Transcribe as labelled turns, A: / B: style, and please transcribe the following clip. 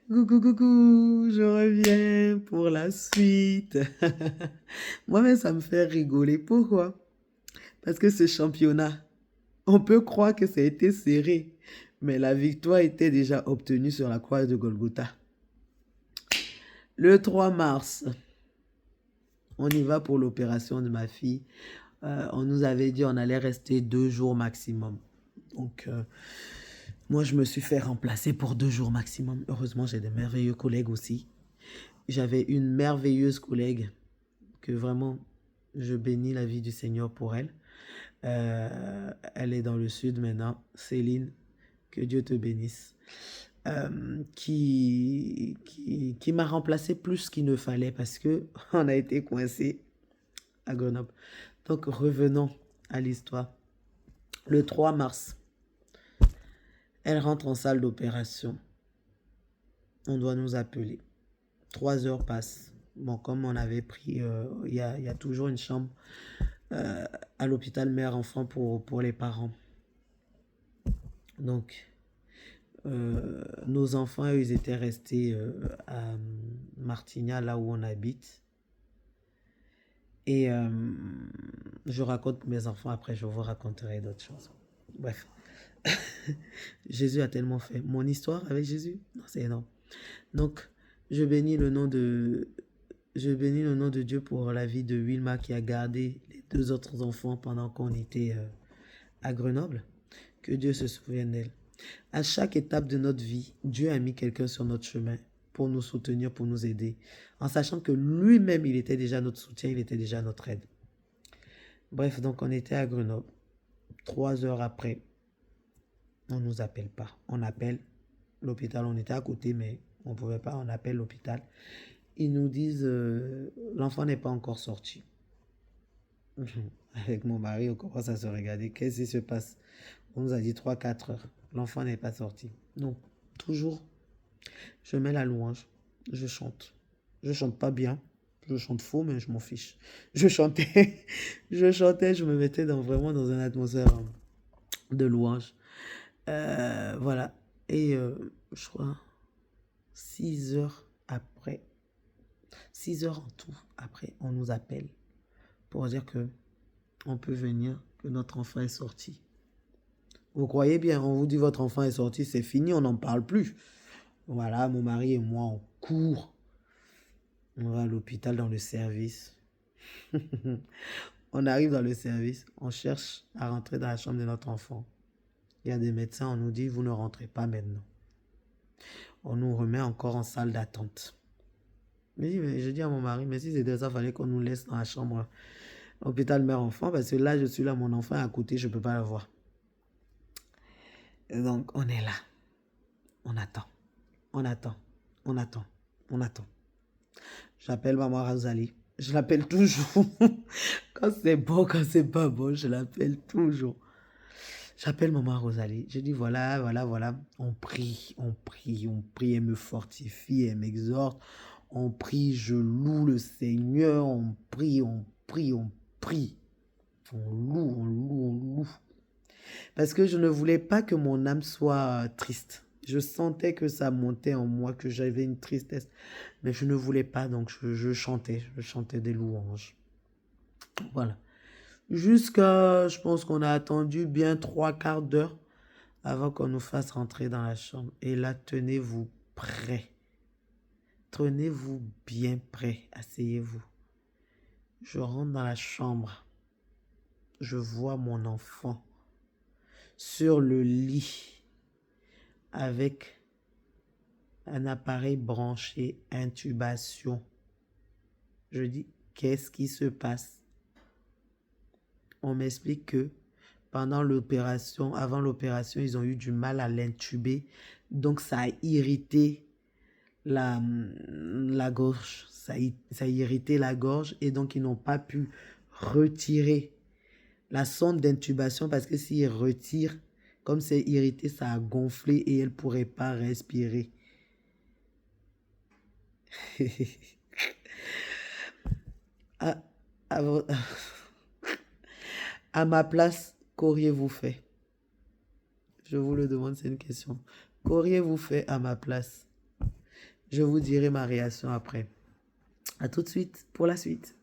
A: Coucou, coucou, je reviens pour la suite. Moi-même, ça me fait rigoler. Pourquoi? Parce que ce championnat, on peut croire que ça a été serré, mais la victoire était déjà obtenue sur la croix de Golgotha. Le 3 mars, on y va pour l'opération de ma fille. On nous avait dit on allait rester 2 jours maximum. Donc, moi, je me suis fait remplacer pour 2 jours maximum. Heureusement, j'ai des merveilleux collègues aussi. J'avais une merveilleuse collègue que vraiment, je bénis la vie du Seigneur pour elle. Elle est dans le sud maintenant. Céline, que Dieu te bénisse. Qui m'a remplacé plus qu'il ne fallait parce que on a été coincé à Grenoble. Donc revenons à l'histoire. Le 3 mars, elle rentre en salle d'opération. On doit nous appeler. 3 heures passent. Bon, comme on avait pris, il y a toujours une chambre à l'hôpital mère-enfant pour les parents. Donc, nos enfants, ils étaient restés à Martignan, là où on habite. Et je raconte mes enfants, après je vous raconterai d'autres choses. Bref, Jésus a tellement fait. Mon histoire avec Jésus, non, c'est énorme. Donc, je bénis le nom de Dieu pour la vie de Wilma qui a gardé les 2 autres enfants pendant qu'on était à Grenoble. Que Dieu se souvienne d'elle. À chaque étape de notre vie, Dieu a mis quelqu'un sur notre chemin pour nous soutenir, pour nous aider, en sachant que lui-même, il était déjà notre soutien, il était déjà notre aide. Bref, donc on était à Grenoble. 3 heures après, on ne nous appelle pas. On appelle l'hôpital. On était à côté, mais on ne pouvait pas. On appelle l'hôpital. Ils nous disent, l'enfant n'est pas encore sorti. Avec mon mari, on commence à se regarder. Qu'est-ce qui se passe? On nous a dit 3-4 heures. L'enfant n'est pas sorti. Donc, toujours, je mets la louange. Je chante. Je chante pas bien. Je chante faux, mais je m'en fiche. Je chantais. Je me mettais vraiment dans une atmosphère de louange. Voilà. Et je crois 6 heures après, 6 heures en tout après, on nous appelle pour dire que on peut venir, que notre enfant est sorti. Vous croyez bien, on vous dit votre enfant est sorti, c'est fini, on n'en parle plus. Voilà, mon mari et moi, on court. On va à l'hôpital dans le service. On arrive dans le service, on cherche à rentrer dans la chambre de notre enfant. Il y a des médecins, on nous dit, vous ne rentrez pas maintenant. On nous remet encore en salle d'attente. Je dis à mon mari, mais si c'était ça, il fallait qu'on nous laisse dans la chambre hôpital mère-enfant, parce que là, je suis là, mon enfant est à côté, je ne peux pas le voir. Et donc, on est là. On attend. On attend. On attend. On attend. J'appelle maman Rosalie. Je l'appelle toujours. Quand c'est bon, quand c'est pas bon, je l'appelle toujours. J'appelle maman Rosalie. Je dis voilà, voilà, voilà. On prie, on prie, on prie. Elle me fortifie, elle m'exhorte. On prie, je loue le Seigneur. On prie, on prie, on prie. On loue, on loue, on loue. Parce que je ne voulais pas que mon âme soit triste. Je sentais que ça montait en moi, que j'avais une tristesse. Mais je ne voulais pas, donc je chantais des louanges. Voilà. Jusqu'à, je pense qu'on a attendu bien 3/4 d'heure avant qu'on nous fasse rentrer dans la chambre. Et là, tenez-vous prêts. Tenez-vous bien prêts. Asseyez-vous. Je rentre dans la chambre. Je vois mon enfant sur le lit avec un appareil branché, intubation. Je dis, qu'est-ce qui se passe? On m'explique que pendant l'opération, avant l'opération, ils ont eu du mal à l'intuber. Donc, ça a irrité la gorge. Ça a irrité la gorge et donc, ils n'ont pas pu retirer la sonde d'intubation parce que s'ils retirent, comme c'est irrité, ça a gonflé et elle ne pourrait pas respirer. à, à, à ma place, qu'auriez-vous fait? Je vous le demande, c'est une question. Qu'auriez-vous fait à ma place? Je vous dirai ma réaction après. À tout de suite pour la suite.